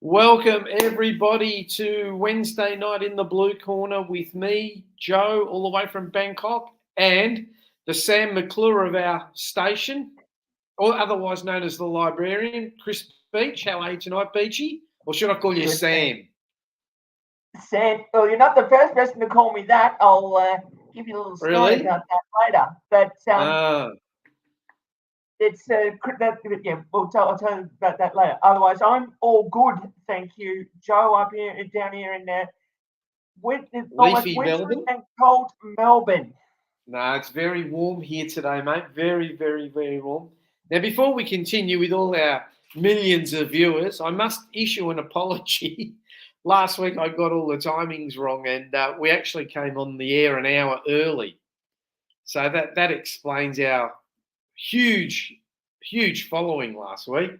Welcome everybody to Wednesday night in the blue corner with me, Joe, all the way from Bangkok, and the Sam McClure of our station, or otherwise known as the librarian, Chris Beach. How are you tonight, Beachy? Or should I call you Good, Sam? Sam, well, you're not the first person to call me that. I'll give you a little story Really? about that later. But Ah, it's yeah. I'll tell you about that later. Otherwise, I'm all good, thank you, Joe. Up here, down here in almost leafy wintry Melbourne. and cold Melbourne. No, it's very warm here today, mate. Very, very, very warm. Now, before we continue with all our millions of viewers, I must issue an apology. Last week I got all the timings wrong, and we actually came on the air an hour early. So that explains our huge, huge following last week.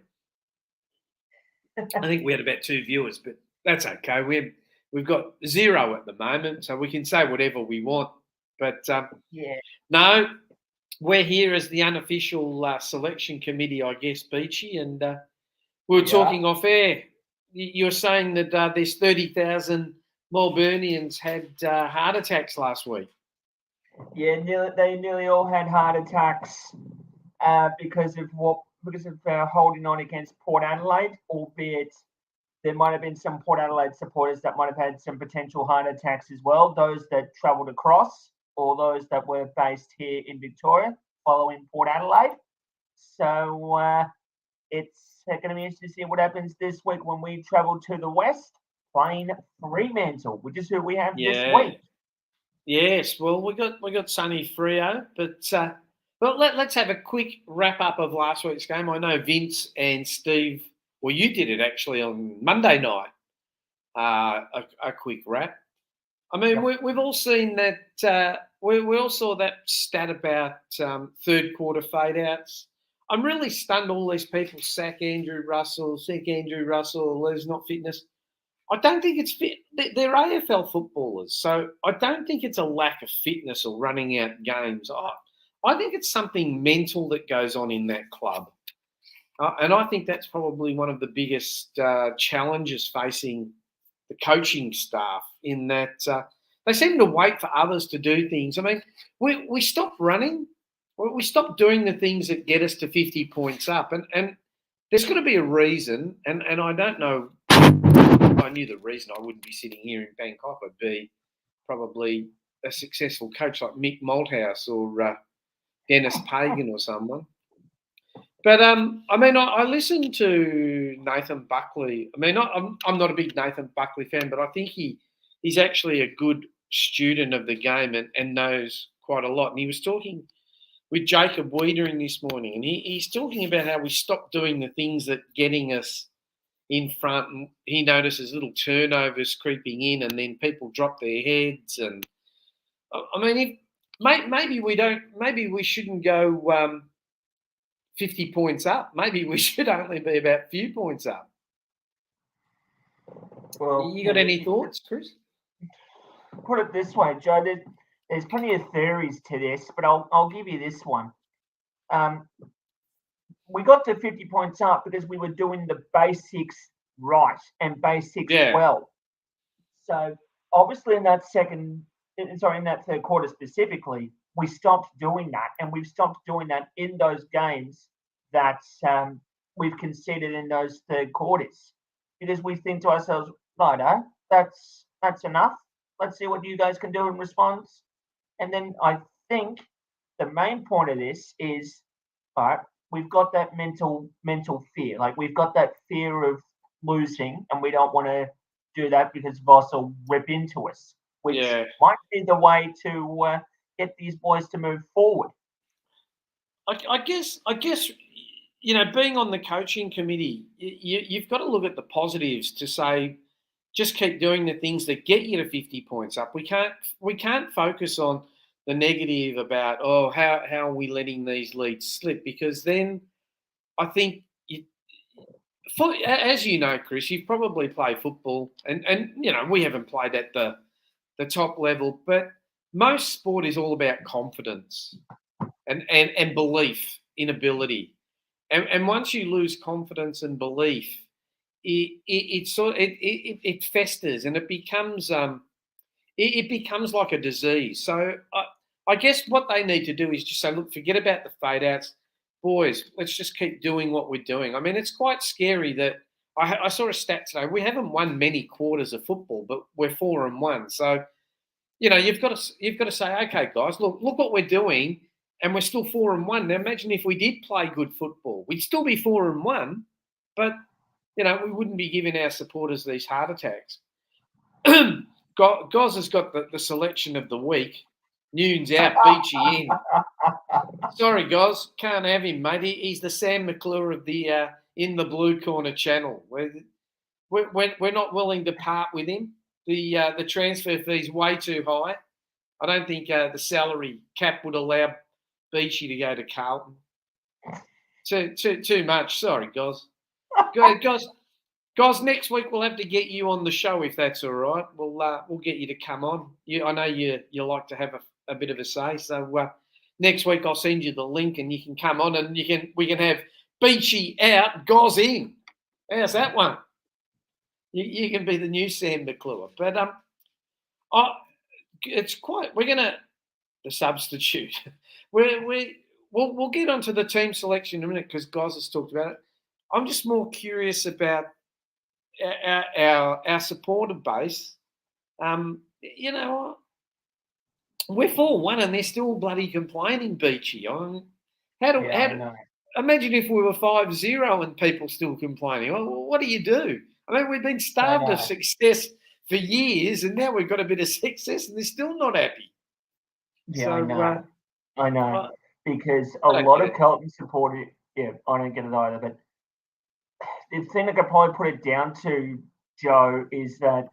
I think we had about 2 viewers, but that's okay. We've got 0 at the moment, so we can say whatever we want. But Yeah, no, we're here as the unofficial selection committee, I guess, Beachy, and we were talking off air. You're saying that there's 30,000 Melburnians had heart attacks last week. yeah. They nearly all had heart attacks because of holding on against Port Adelaide, albeit there might have been some Port Adelaide supporters that might have had some potential heart attacks as well, those that travelled across or those that were based here in Victoria following Port Adelaide. So it's going to be interesting to see what happens this week when we travel to the west, playing Fremantle, which is who we have this week. Yes, well, we got sunny Freo, but let's have a quick wrap up of last week's game. I know Vince and Steve. Well, you did it actually on Monday night. A quick wrap. I mean, we've all seen that. We all saw that stat about third quarter fade outs. I'm really stunned. All these people sack Andrew Russell, there's not fitness. I don't think it's fit. They're AFL footballers, so I don't think it's a lack of fitness or running out games. I think it's something mental that goes on in that club. And I think that's probably one of the biggest challenges facing the coaching staff in that they seem to wait for others to do things. I mean, we stopped running. We stopped doing the things that get us to 50 points up. And there's got to be a reason, and I don't know. If I knew the reason, I wouldn't be sitting here in Bangkok. I'd be probably a successful coach like Mick Malthouse or Dennis Pagan or someone. But I mean, I listened to Nathan Buckley. I mean, I'm not a big Nathan Buckley fan, but I think he's actually a good student of the game and knows quite a lot. And he was talking with Jacob Wiedering this morning, and he's talking about how we stopped doing the things that getting us in front. And he notices little turnovers creeping in, and then people drop their heads. And I mean, maybe we shouldn't go 50 points up. Maybe we should only be about a few points up. Well, you got any thoughts, Chris? Put it this way, Joe. There's plenty of theories to this, but I'll give you this one. We got to 50 points up because we were doing the basics right and basics well. So obviously in that third quarter specifically, we stopped doing that, and we've stopped doing that in those games that we've conceded in those third quarters, because we think to ourselves, righto, that's enough. Let's see what you guys can do in response. And then I think the main point of this is, all right, we've got that mental fear. Like, we've got that fear of losing, and we don't want to do that because Voss will rip into us, which might be the way to get these boys to move forward. I guess you know, being on the coaching committee, you've got to look at the positives to say, just keep doing the things that get you to 50 points up. We can't focus on the negative about, how are we letting these leads slip? Because then I think, as you know, Chris, you've probably played football, and you know, we haven't played at the top level, but most sport is all about confidence and belief in ability. And once you lose confidence and belief it festers and it becomes it becomes like a disease. So I guess what they need to do is just say, look, forget about the fade outs, boys. Let's just keep doing what we're doing. I mean, it's quite scary that I saw a stat today. We haven't won many quarters of football, but we're 4-1. So you've got to say, okay, guys, look what we're doing, and we're still 4-1. Now imagine if we did play good football, we'd still be 4-1, but we wouldn't be giving our supporters these heart attacks. Goz has got the selection of the week. Nunes out, Beachy in. Sorry, Goz, can't have him, mate. He's the Sam McClure of the in the blue corner channel. We're not willing to part with him. The transfer fee's way too high. I don't think the salary cap would allow Beachy to go to Carlton. Too much. Sorry, Goz. Guys, next week we'll have to get you on the show if that's all right. We'll get you to come on. I know you like to have a bit of a say. So next week I'll send you the link and you can come on and we can have Beachy out, Goz in. How's that one? You can be the new Sam McClure. But it's quite. We're gonna the substitute. We'll get onto the team selection in a minute because Goz has talked about it. I'm just more curious about our supporter base. We're 4-1 and they're still bloody complaining, Beachy. Imagine if we were 5-0 and people still complaining. Well, what do you do? I mean, we've been starved of success for years, and now we've got a bit of success, and they're still not happy. Yeah, so, I know. Because a lot of Carlton supporters, I don't get it either, but the thing I could probably put it down to, Joe, is that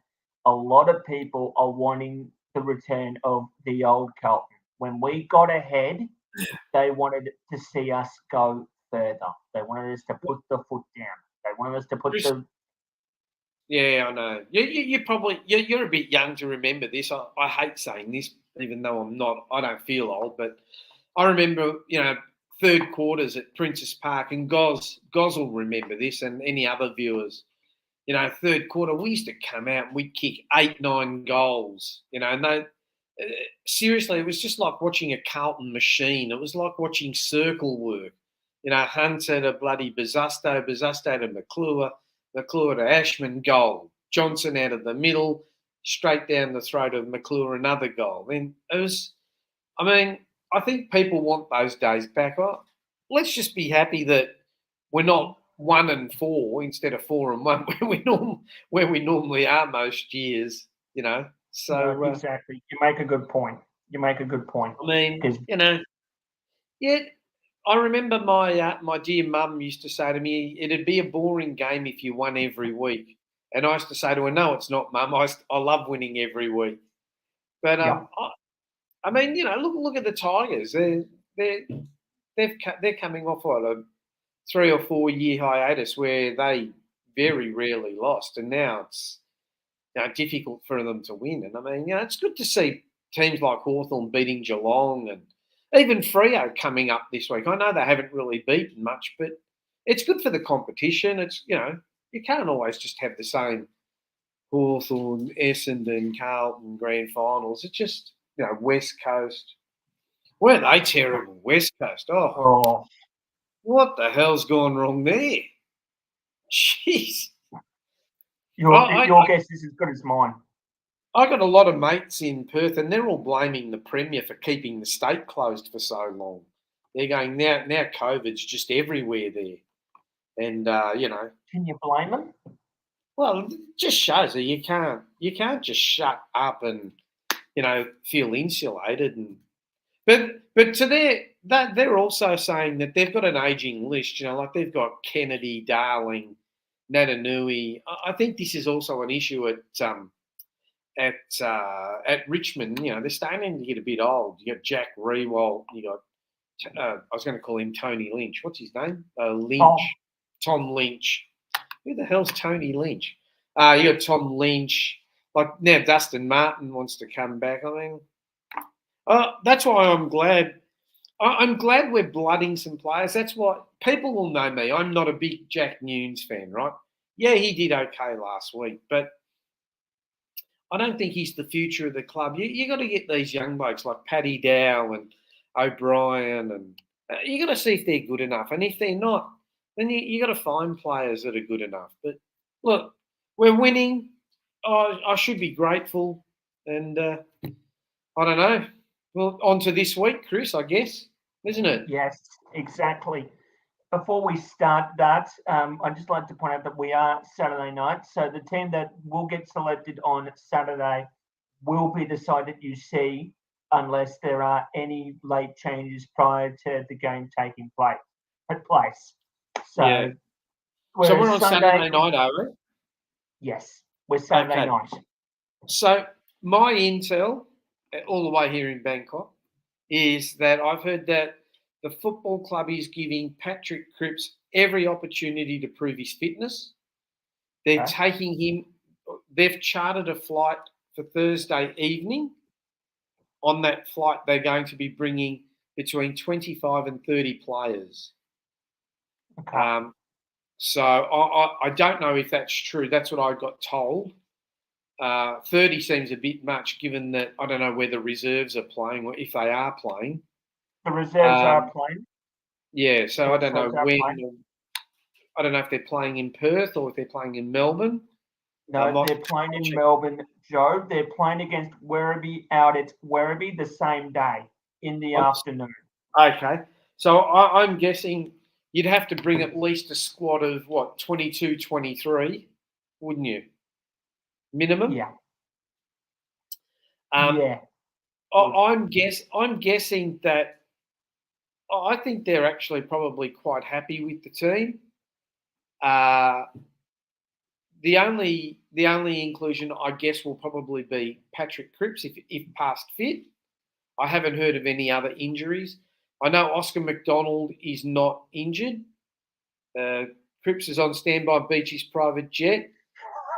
a lot of people are wanting the return of the old Carlton. When we got ahead, they wanted to see us go further. They wanted us to put the foot down. They wanted us to put the... Yeah, I know. You're a bit young to remember this. I hate saying this, even though I'm not. I don't feel old, but I remember, third quarters at Princess Park, and Goz will remember this, and any other viewers. Third quarter, we used to come out and we'd kick 8-9 goals. And they seriously, it was just like watching a Carlton machine. It was like watching circle work. Hunter to bloody Bazzusto to McClure to Ashman, goal. Johnson out of the middle, straight down the throat of McClure, another goal. And it was, I think people want those days back. Let's just be happy that we're not 1-4 instead of 4-1 where we normally are most years. So exactly. You make a good point. I remember my dear mum used to say to me, it'd be a boring game if you won every week. And I used to say to her, no, it's not, Mum. I love winning every week. But look at the Tigers. They're coming off a 3 or 4 year hiatus where they very rarely lost, and now it's difficult for them to win. And it's good to see teams like Hawthorn beating Geelong and even Freo coming up this week. I know they haven't really beaten much, but it's good for the competition. It's you can't always just have the same Hawthorn, Essendon, Carlton grand finals. It's just West Coast. Weren't they terrible? West Coast. Oh. What the hell's gone wrong there? Jeez. Your guess is as good as mine. I got a lot of mates in Perth, and they're all blaming the Premier for keeping the state closed for so long. They're going, now COVID's just everywhere there. And, Can you blame them? Well, it just shows that you can't just shut up and, feel insulated. But to they're also saying that they've got an ageing list, like they've got Kennedy, Darling, Natanui. I think this is also an issue at Richmond. They're starting to get a bit old. You got Jack Rewalt. You got I was going to call him Tony Lynch. What's his name? Lynch. Tom Lynch. Who the hell's Tony Lynch? You got Tom Lynch. Like now, Dustin Martin wants to come back. That's why I'm glad. I'm glad we're blooding some players. That's why people will know me. I'm not a big Jack Nunes fan, right? Yeah, he did okay last week, but I don't think he's the future of the club. You got to get these young blokes like Paddy Dow and O'Brien, and you got to see if they're good enough. And if they're not, then you got to find players that are good enough. But look, we're winning. I should be grateful, and I don't know. Well, on to this week, Chris, I guess, isn't it? Yes, exactly. Before we start that, I'd just like to point out that we are Saturday night. So the team that will get selected on Saturday will be the side that you see unless there are any late changes prior to the game taking place. So, Yeah. So we're on Saturday night, are we? Yes, we're Saturday night. So my intel, all the way here in Bangkok, is that I've heard that the football club is giving Patrick Cripps every opportunity to prove his fitness. They're taking him. They've chartered a flight for Thursday evening. On that flight, they're going to be bringing between 25 and 30 players. Okay. So I don't know if that's true. That's what I got told. 30 seems a bit much, given that I don't know where the reserves are playing or if they are playing. The reserves are playing. Yeah, so I don't know when. I don't know if they're playing in Perth or if they're playing in Melbourne. No, they're playing in Melbourne, Joe. They're playing against Werribee out at Werribee the same day in the afternoon. Okay, so I'm guessing you'd have to bring at least a squad of, 22, 23, wouldn't you? Minimum? Yeah. Yeah. I'm guessing that I think they're actually probably quite happy with the team. The only inclusion, I guess, will probably be Patrick Cripps if past fit. I haven't heard of any other injuries. I know Oscar McDonald is not injured. Cripps is on standby Beachy's private jet.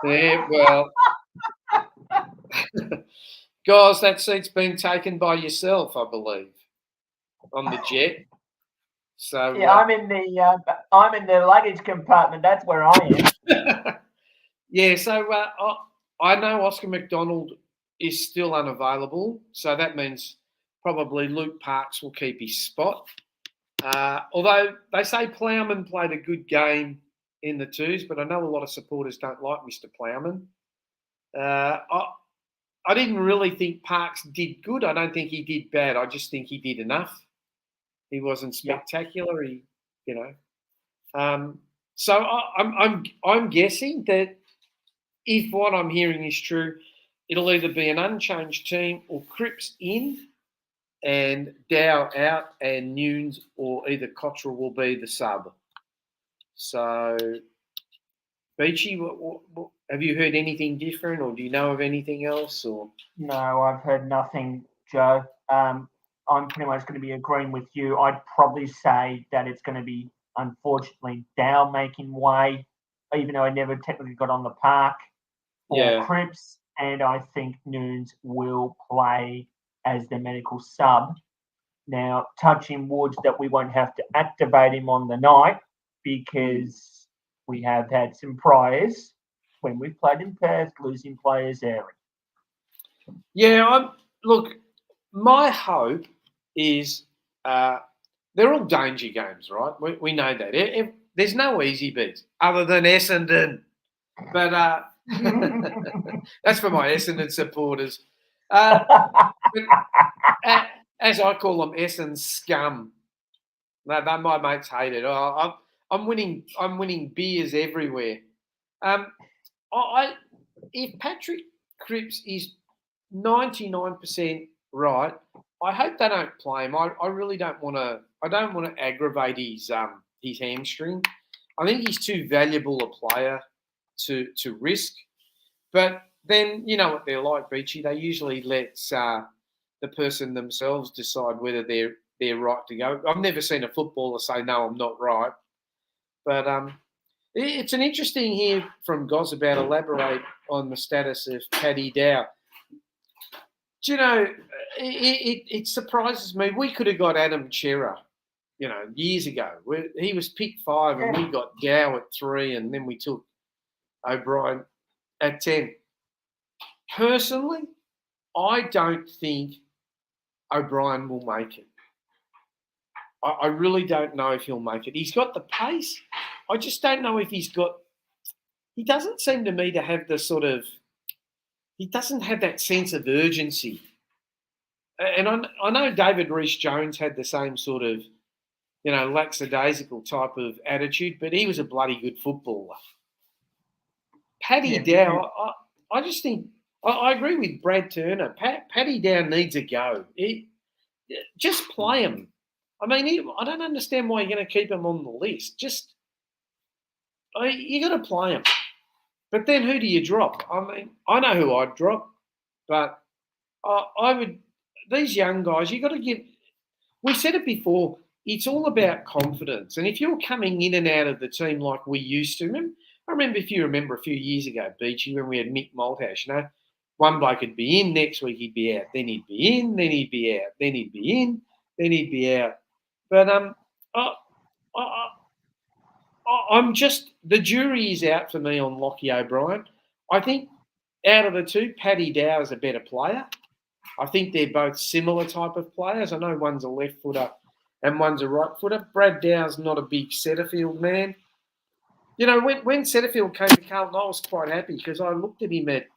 Yeah, well, guys, that seat's been taken by yourself, I believe, on the jet. So yeah, I'm in the luggage compartment. That's where I am. Yeah, so I know Oscar McDonald is still unavailable, so that means probably Luke Parks will keep his spot. Although they say Plowman played a good game in the twos, but I know a lot of supporters don't like Mr. Plowman. I didn't really think Parks did good. I don't think he did bad. I just think he did enough. He wasn't spectacular. So I'm guessing that if what I'm hearing is true, it'll either be an unchanged team or Cripps in and Dow out and Nunes or either Cottrell will be the sub. So, Beachy, have you heard anything different or do you know of anything else? Or No, I've heard nothing, Joe. I'm pretty much going to be agreeing with you. I'd probably say that it's going to be, unfortunately, Dow making way, even though I never technically got on the park. Or Cripps, and I think Nunes will play as the medical sub. Now, touching wood that we won't have to activate him on the night because we have had some priors when we've played in Perth, losing players early. Yeah, look, my hope is they're all danger games, right? We know that. There's no easy beats other than Essendon. But that's for my Essendon supporters. As I call them, Essendon scum. My mates hate it. I'm winning beers everywhere. If Patrick Cripps is 99% right, I hope they don't play him. I really don't want to. I don't want to aggravate his hamstring. I think he's too valuable a player to risk. But then you know what they're like, Beachy. They usually let the person themselves decide whether they're right to go. I've never seen a footballer say no, I'm not right. But it's an interesting here from Goz about elaborate on the status of Paddy Dow. Do you know, it surprises me. We could have got Adam Chera, years ago. He was picked 5 and we got Dow at 3 and then we took O'Brien at 10. Personally, I don't think O'Brien will make it. I really don't know if he'll make it. He's got the pace. I just don't know if he's got... He doesn't seem to me to have the sort of... He doesn't have that sense of urgency. And I know David Rees-Jones had the same sort of, lackadaisical type of attitude, but he was a bloody good footballer. Paddy Dow, I just think... I agree with Brad Turner. Paddy Dow needs a go. Just play him. I mean, I don't understand why you're going to keep him on the list. You got to play him. But then who do you drop? I mean, I know who I'd drop, but I would. These young guys, you got to give. We said it before. It's all about confidence, and if you're coming in and out of the team like we used to, I remember if you remember a few years ago, Beachy, when we had Mick Malthouse, one bloke would be in, next week he'd be out, then he'd be in, then he'd be out, then he'd be in, then he'd be out. But I'm just, the jury is out for me on Lockie O'Brien. I think out of the two, Paddy Dow is a better player. I think they're both similar type of players. I know one's a left footer and one's a right footer. Brad Dow's not a big Setterfield man. When Setterfield came to Carlton, I was quite happy because I looked at him at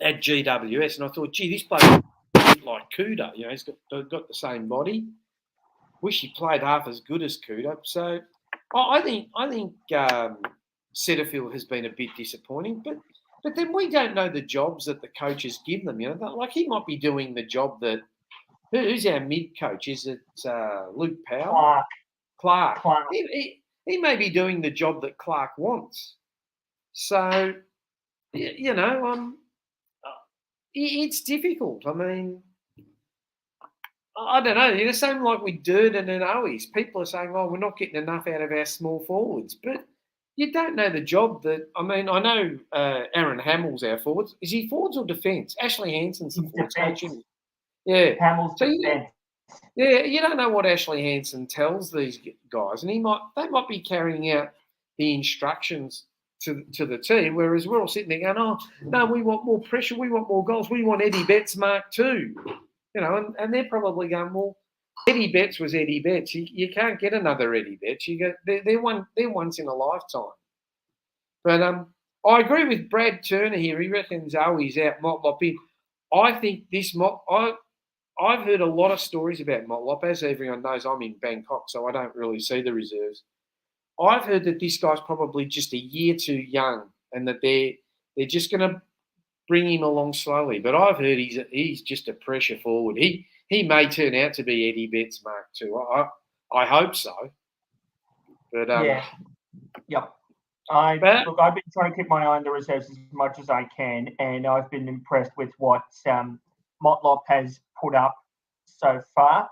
GWS and I thought, gee, this player is a bit like Cooter. He's got the same body. Wish he played half as good as Cooter. So I think Setterfield has been a bit disappointing, but then we don't know the jobs that the coaches give them. Like he might be doing the job that who's our mid coach? Is it Luke Powell? Clark. He may be doing the job that Clark wants. So it's difficult. I mean, I don't know. Same like with Durden and Owies. People are saying, "Oh, we're not getting enough out of our small forwards," but you don't know the job that. I mean, I know Aaron Hamill's our forwards. Is he forwards or defence? Ashley Hansen's the forwards coach. Yeah, Hamill's defence. You don't know what Ashley Hansen tells these guys, and they might be carrying out the instructions to the team, whereas we're all sitting there going, "Oh, no, we want more pressure, we want more goals, we want Eddie Betts Mark II." And they're probably going, well, Eddie Betts was Eddie Betts. You can't get another Eddie Betts. They're once in a lifetime. But I agree with Brad Turner here. He reckons he's out, Motlop in. I think this I've heard a lot of stories about Motlop. As everyone knows, I'm in Bangkok, so I don't really see the reserves. I've heard that this guy's probably just a year too young and that they're just going to bring him along slowly. But I've heard he's just a pressure forward. He may turn out to be Eddie Betts Mark II. I hope so. But yep. I've been trying to keep my eye on the reserves as much as I can, and I've been impressed with what Motlop has put up so far.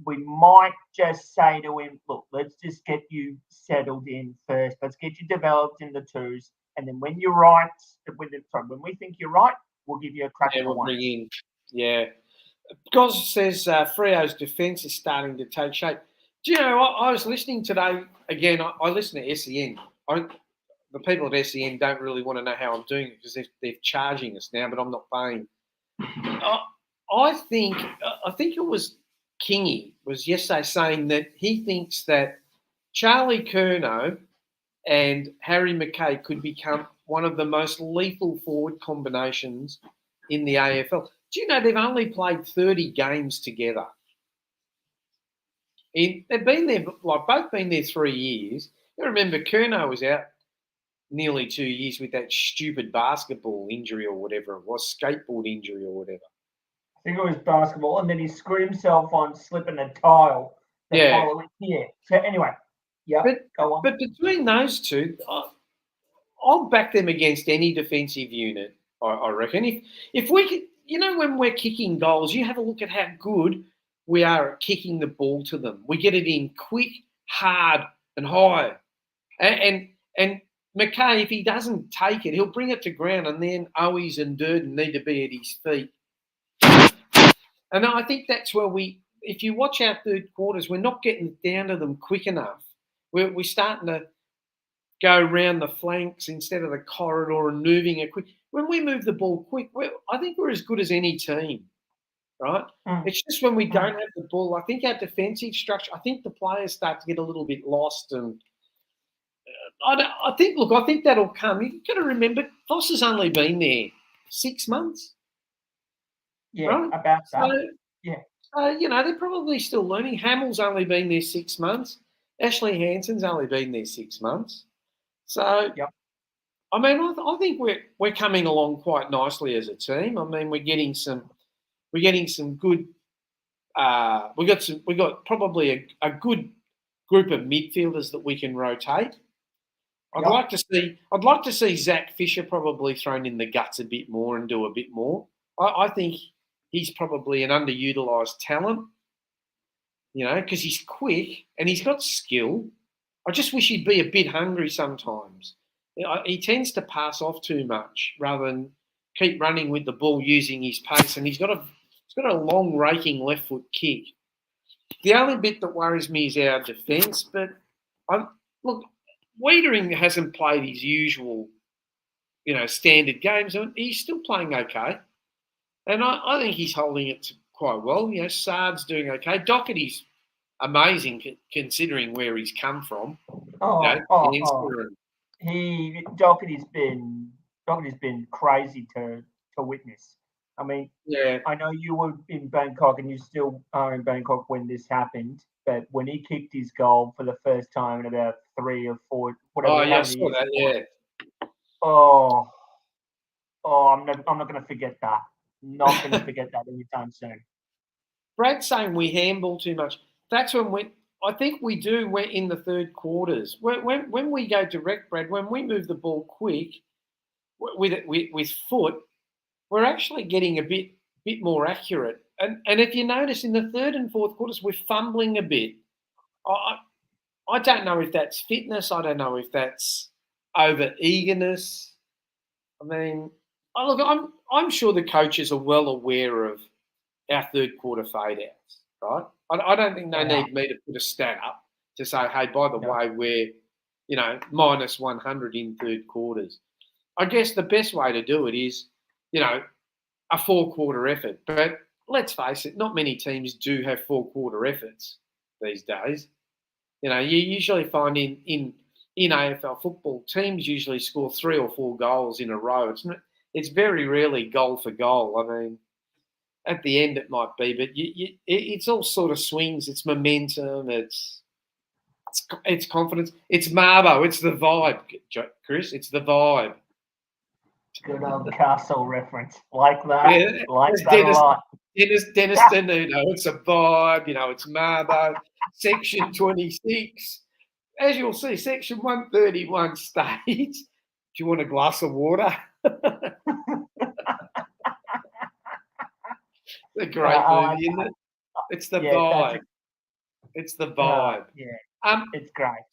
We might just say to him, look, let's just get you settled in first. Let's get you developed in the twos. And then when you're right, when we think you're right, we'll give you a crack at the one. Bring in. Yeah. Goz says Freo's defence is starting to take shape. Do you know, I was listening today, again, I listen to SEN. The people at SEN don't really want to know how I'm doing it because they're charging us now, but I'm not paying. I think it was Kingy was yesterday saying that he thinks that Charlie Curnow and Harry McKay could become one of the most lethal forward combinations in the AFL. Do you know they've only played 30 games together? They've been there, both been there 3 years. You remember Curnow was out nearly 2 years with that stupid basketball injury or whatever it was, skateboard injury or whatever. I think it was basketball, and then he screwed himself on slipping a tile. Yeah. So anyway, go on. But between those two, I'll back them against any defensive unit, I reckon. If we could, when we're kicking goals, you have a look at how good we are at kicking the ball to them. We get it in quick, hard, and high. And McKay, if he doesn't take it, he'll bring it to ground, and then Owies and Durden need to be at his feet. And I think that's where if you watch our third quarters, we're not getting down to them quick enough. We're starting to, go round the flanks instead of the corridor and moving it quick. When we move the ball quick, I think we're as good as any team, right? It's just when we don't have the ball, I think our defensive structure, I think the players start to get a little bit lost. And I think that'll come. You've got to remember, Voss has only been there 6 months. Yeah, right? about that. So, they're probably still learning. Hamill's only been there 6 months. Ashley Hansen's only been there 6 months. So, I mean, I think we're coming along quite nicely as a team. I mean, we're getting some good. We got probably a good group of midfielders that we can rotate. I'd like to see Zach Fisher probably thrown in the guts a bit more and do a bit more. I think he's probably an underutilised talent, because he's quick and he's got skill. I just wish he'd be a bit hungry sometimes. He tends to pass off too much rather than keep running with the ball using his pace, and he's got a long raking left foot kick. The only bit that worries me is our defence, but Wiedering hasn't played his usual, standard games, and he's still playing okay. And I think he's holding it quite well. Sard's doing okay. Doherty's amazing considering where he's come from. Doherty's been crazy to witness. I mean, I know you were in Bangkok and you still are in Bangkok when this happened, but when he kicked his goal for the first time in about 3 or 4, whatever. Oh, yeah, I saw that, yeah. I'm not going to forget that. Not going to forget that anytime soon. Brad's saying we handball too much. That's when I think we do. We're in the third quarters. When we go direct, Brad, when we move the ball quick with foot, we're actually getting a bit more accurate. And if you notice, in the third and fourth quarters, we're fumbling a bit. I don't know if that's fitness. I don't know if that's over eagerness. I mean, I'm sure the coaches are well aware of our third quarter fade outs, right? I don't think they need me to put a stat up to say, hey, by the way, we're, minus 100 in third quarters. I guess the best way to do it is, a 4-quarter effort. But let's face it, not many teams do have 4-quarter efforts these days. You usually find in AFL football, teams usually score 3 or 4 goals in a row. It's very rarely goal for goal. I mean, at the end it might be, but it's all sort of swings. It's momentum. It's confidence. It's Marbo. It's the vibe, Chris. It's the vibe. Good old Castle reference. Like that. Yeah, like that Dennis, a lot. Dennis Denuno. It's a vibe. It's Marbo. Section 26. As you'll see, Section 131 states, do you want a glass of water? It's a great movie, isn't it? It's the vibe. It's the vibe. It's great.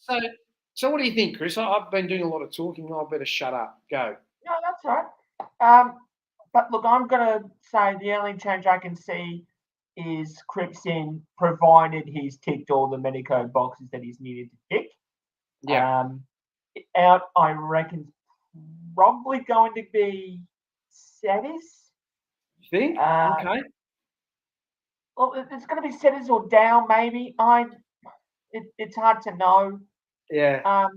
So what do you think, Chris? I've been doing a lot of talking. I better shut up. Go. No, that's all right. But look, I'm going to say the only change I can see is Cripps in, provided he's ticked all the Medico boxes that he's needed to tick. Yeah. Out, I reckon, probably going to be Setters. You think? Okay. Well, it's going to be Setters or Dow, maybe. It's hard to know. Yeah.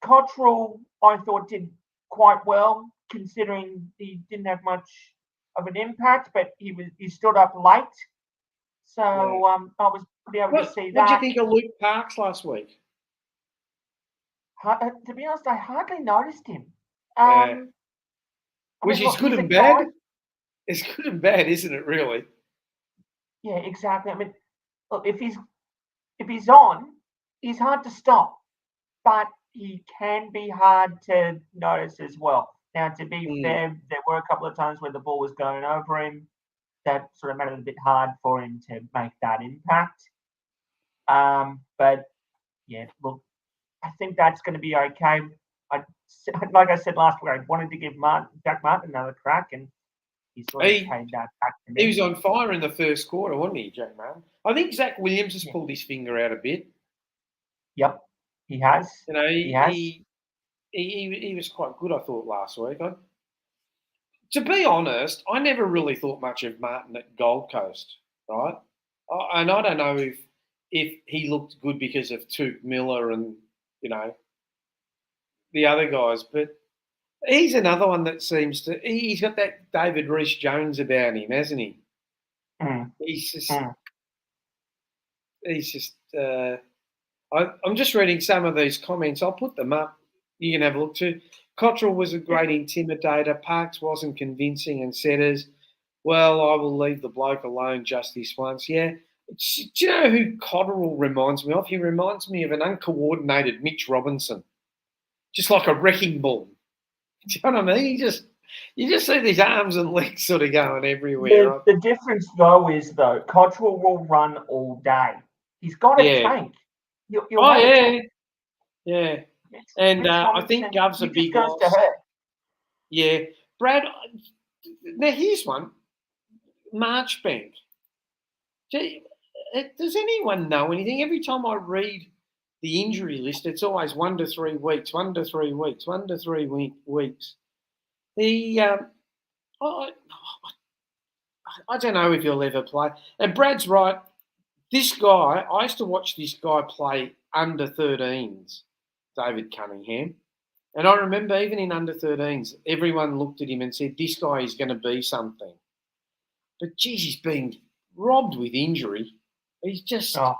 Cottrell, I thought, did quite well, considering he didn't have much of an impact, but he stood up late. So I was pretty able to see that. What did you think of Luke Parks last week? To be honest, I hardly noticed him. Which is good and bad. It's good and bad, isn't it, really? Yeah, exactly. I mean, look, if he's on, he's hard to stop, but he can be hard to notice as well. Now, to be fair, there were a couple of times where the ball was going over him. That sort of made it a bit hard for him to make that impact. But yeah, look, I think that's going to be okay. Like I said last week, I wanted to give Jack Martin another crack, and he sort of paid that back to me. He was on fire in the first quarter, wasn't he, Jack Martin? I think Zach Williams has pulled his finger out a bit. Yep, he has. He has. he was quite good, I thought, last week. To be honest, I never really thought much of Martin at Gold Coast, right? And I don't know if he looked good because of Touk Miller and, the other guys, but he's another one that seems to. He's got that David Rees-Jones about him, hasn't he? Mm. He's just. Mm. He's just. I'm just reading some of these comments. I'll put them up. You can have a look too. Cottrell was a great intimidator. Parks wasn't convincing, and Setters. Well, I will leave the bloke alone just this once. Yeah. Do you know who Cottrell reminds me of? He reminds me of an uncoordinated Mitch Robinson, just like a wrecking ball. Do you know what I mean? You just see these arms and legs sort of going everywhere. The difference, though, Cottrell will run all day. He's got a tank. Yeah. And I think Gov's a big loss. Yeah. Brad, now here's one. Marchbank. Does anyone know anything? Every time I read the injury list, it's always 1 to 3 weeks, 1 to 3 weeks, 1 to 3 weeks. I don't know if he'll ever play. And Brad's right. This guy, I used to watch this guy play under 13s, David Cunningham. And I remember even in under 13s, everyone looked at him and said, this guy is going to be something. But geez, he's been robbed with injury. He's just. Oh,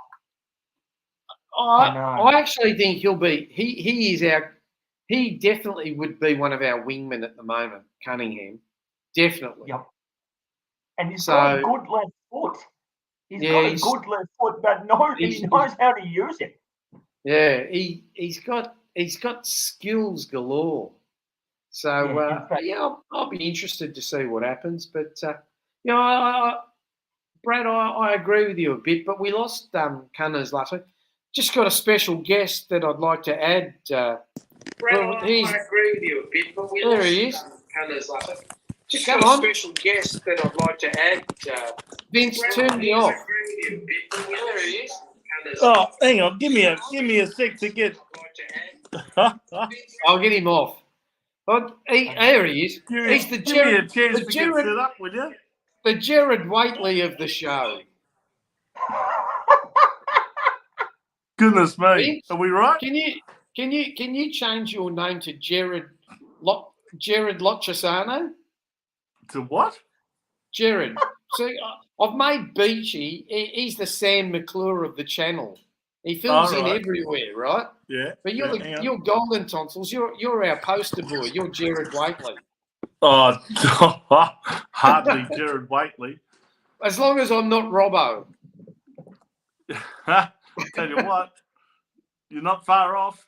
I actually think he'll be. He definitely would be one of our wingmen at the moment, Cunningham. Definitely. Yep. And he's got a good left foot. He's got a good left foot, but he knows how to use it. Yeah, he's got skills galore. So I'll be interested to see what happens. But Brad, I agree with you a bit. But we lost Cunners last week. Just got a special guest that I'd like to add. Brad, I agree with you a bit. But there he is. Cunners last week. Just got a special guest that I'd like to add. Vince, turn me off. There he is. Oh, hang on. Give me a sec to get. I'll get him off. There he is. He's the Jared. Give me a chance to get set up, will you? The Jared Waitley of the show. Goodness me, Vince, are we right? Can you change your name to Jared Lochisano? To what? Jared. See, I've made Beachy. He's the Sam McClure of the channel. He fills in everywhere, right? Yeah. But you're Golden Tonsils. You're our poster boy. You're Jared Waitley. Oh, hardly Jared Waitley. As long as I'm not Robbo. Tell you what, you're not far off.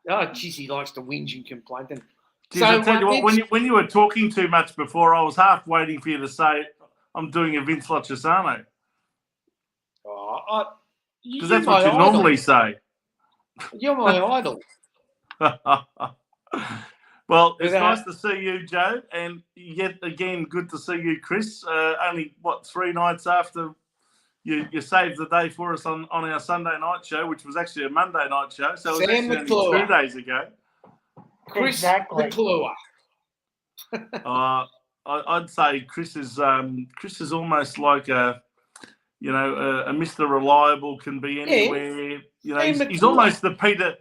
Oh, geez, he likes to whinge and complain. So, I tell you what, when you were talking too much before, I was half waiting for you to say, I'm doing a Vince Lochisano. Because that's what you normally say. You're my idol. Well, it's nice to see you, Joe, and yet again, good to see you, Chris. Only, 3 nights after you saved the day for us on our Sunday night show, which was actually a Monday night show. So it was actually only 2 days ago. Chris McClure. I'd say Chris is almost like a Mr. Reliable, can be anywhere. He's almost the Peter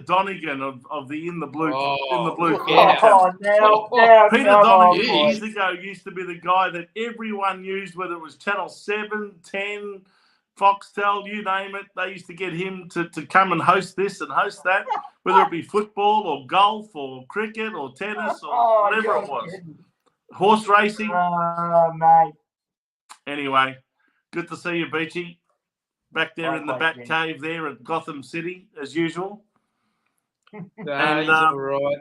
Donegan of the in the blue Peter Donegan years ago used to be the guy that everyone used, whether it was Channel 7, 10, Foxtel, you name it. They used to get him to come and host this and host that, whether it be football or golf or cricket or tennis or whatever it was. Horse racing. Oh, mate. Anyway, good to see you, Beachy. Back there in the back cave there at Gotham City, as usual. He's all right.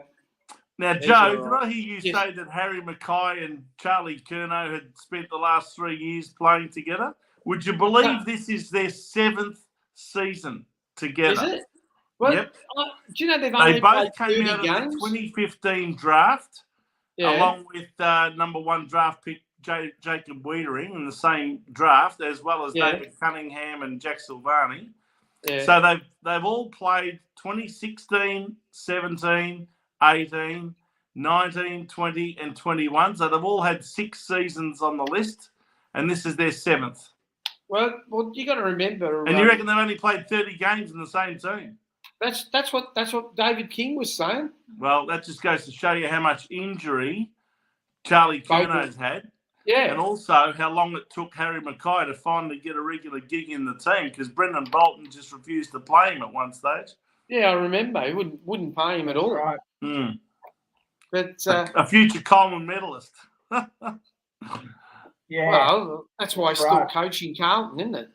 Now, Joe, did I hear you say that Harry Mackay and Charlie Curnow had spent the last 3 years playing together? Would you believe this is their 7th season together? Is it? Well, yep. Do you know they both came out of the 2015 draft, along with number 1 draft pick Jacob Wiedering in the same draft, as well as David Cunningham and Jack Silvani. Yeah. So they've all played 2016, 17, 18, 19, 20, and 21. So they've all had 6 seasons on the list, and this is their 7th. Well, you got to remember. And you reckon they've only played 30 games in the same team? That's what David King was saying. Well, that just goes to show you how much injury Charlie Curno's had. Yeah. And also how long it took Harry Mackay to finally get a regular gig in the team, because Brendan Bolton just refused to play him at one stage. Yeah, I remember. He wouldn't pay him at all. Right. Mm. But a future Coleman medalist. Yeah. Well, that's why he's still coaching Carlton, isn't it?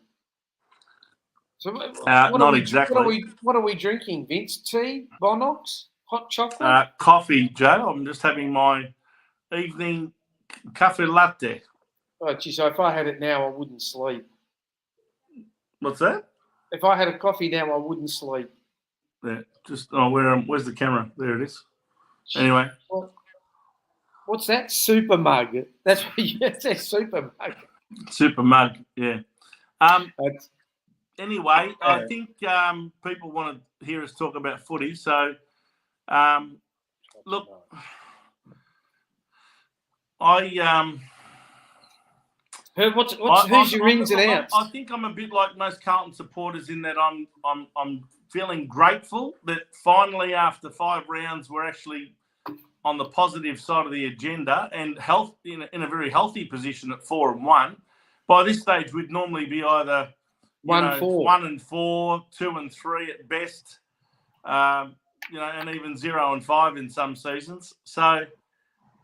So not exactly. What are we drinking, Vince? Tea, Bonox, hot chocolate, coffee, Joe. I'm just having my evening cafe latte. Oh, gee, so if I had it now, I wouldn't sleep. What's that? If I had a coffee now, I wouldn't sleep. Yeah, where's the camera? There it is. Anyway. What's that? Super mug. That's a super mug. Super mug, yeah. Anyway, I think people want to hear us talk about footy. So, look, who's your ins and outs? I think I'm a bit like most Carlton supporters in that I'm feeling grateful that finally, after 5 rounds, we're actually on the positive side of the agenda and in a very healthy position at 4-1. By this stage, we'd normally be either 1-4, 2-3 at best, and even 0-5 in some seasons. So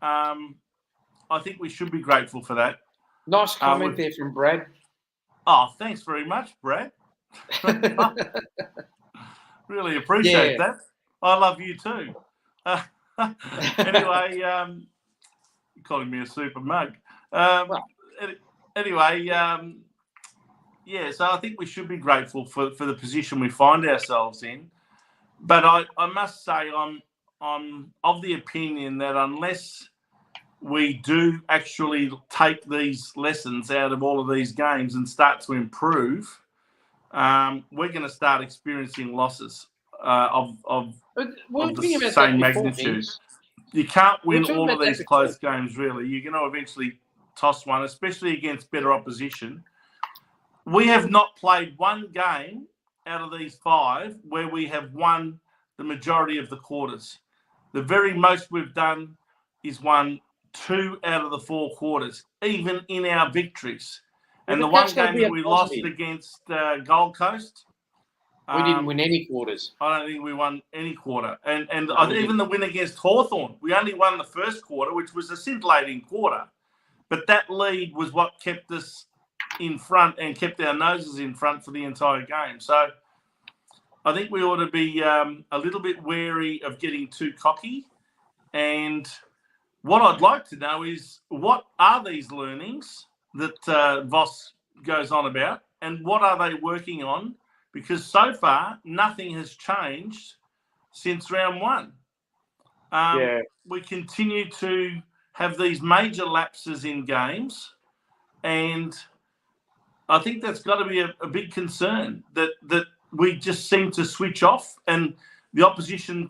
I think we should be grateful for that. Nice comment there from Brad. Oh, thanks very much, Brad. Really appreciate that. I love you too. Anyway, you're calling me a super mug. Anyway, so I think we should be grateful for the position we find ourselves in. But I must say I'm of the opinion that unless we do actually take these lessons out of all of these games and start to improve, we're going to start experiencing losses of the same magnitude. You can't win all of these close games, really. You're going to eventually toss one, especially against better opposition. We have not played one game out of these 5 where we have won the majority of the quarters. The very most we've done is won 2 out of the 4 quarters, even in our victories. And the one game that we lost against Gold Coast, we didn't win any quarters. I don't think we won any quarter. And even the win against Hawthorn, we only won the first quarter, which was a scintillating quarter. But that lead was what kept us in front and kept our noses in front for the entire game. So I think we ought to be a little bit wary of getting too cocky. And what I'd like to know is, what are these learnings that Voss goes on about, and what are they working on? Because so far, nothing has changed since round 1. We continue to have these major lapses in games, and I think that's got to be a big concern, that we just seem to switch off, and the opposition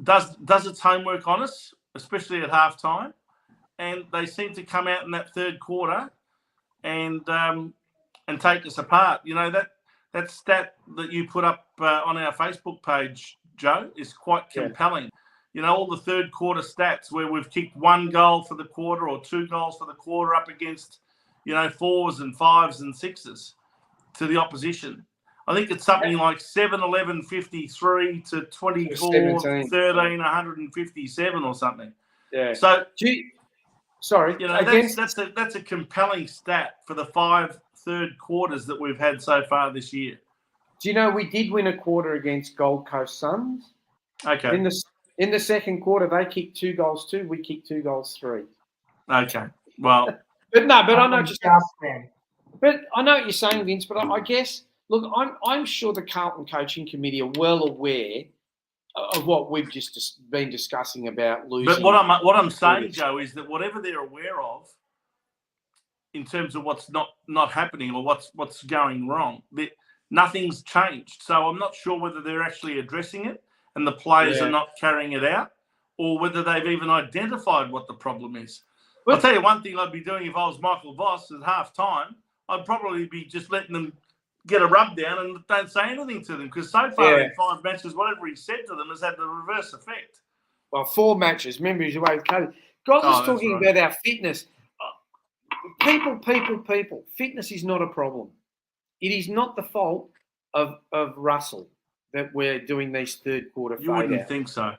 does its homework on us, especially at halftime, and they seem to come out in that third quarter and take us apart. That stat that you put up on our Facebook page, Joe, is quite compelling. All the third quarter stats where we've kicked 1 goal for the quarter or 2 goals for the quarter up against, 4s and 5s and 6s to the opposition. I think it's something like 7, 11, 53 to 24, 13, 157 or something. Yeah. So, sorry, that's a compelling stat for the 5 third quarters that we've had so far this year. Do you know we did win a quarter against Gold Coast Suns? Okay. In the second quarter, they kicked 2 goals 2. We kicked 2 goals 3. Okay. Well, but I know But I know what you're saying, Vince. But I guess, look, I'm sure the Carlton coaching committee are well aware of what we've just been discussing about losing. But what I'm saying, Joe, is that whatever they're aware of, in terms of what's not happening or what's going wrong, nothing's changed. So I'm not sure whether they're actually addressing it and the players are not carrying it out, or whether they've even identified what the problem is. I'll tell you one thing I'd be doing if I was Michael Voss at half-time. I'd probably be just letting them get a rub down and don't say anything to them, because so far in 5 matches, whatever he said to them has had the reverse effect. Well, 4 matches. Remember, he's away with COVID. Guys was talking about our fitness. People. Fitness is not a problem. It is not the fault of Russell that we're doing these third quarter fade-outs. You wouldn't think so.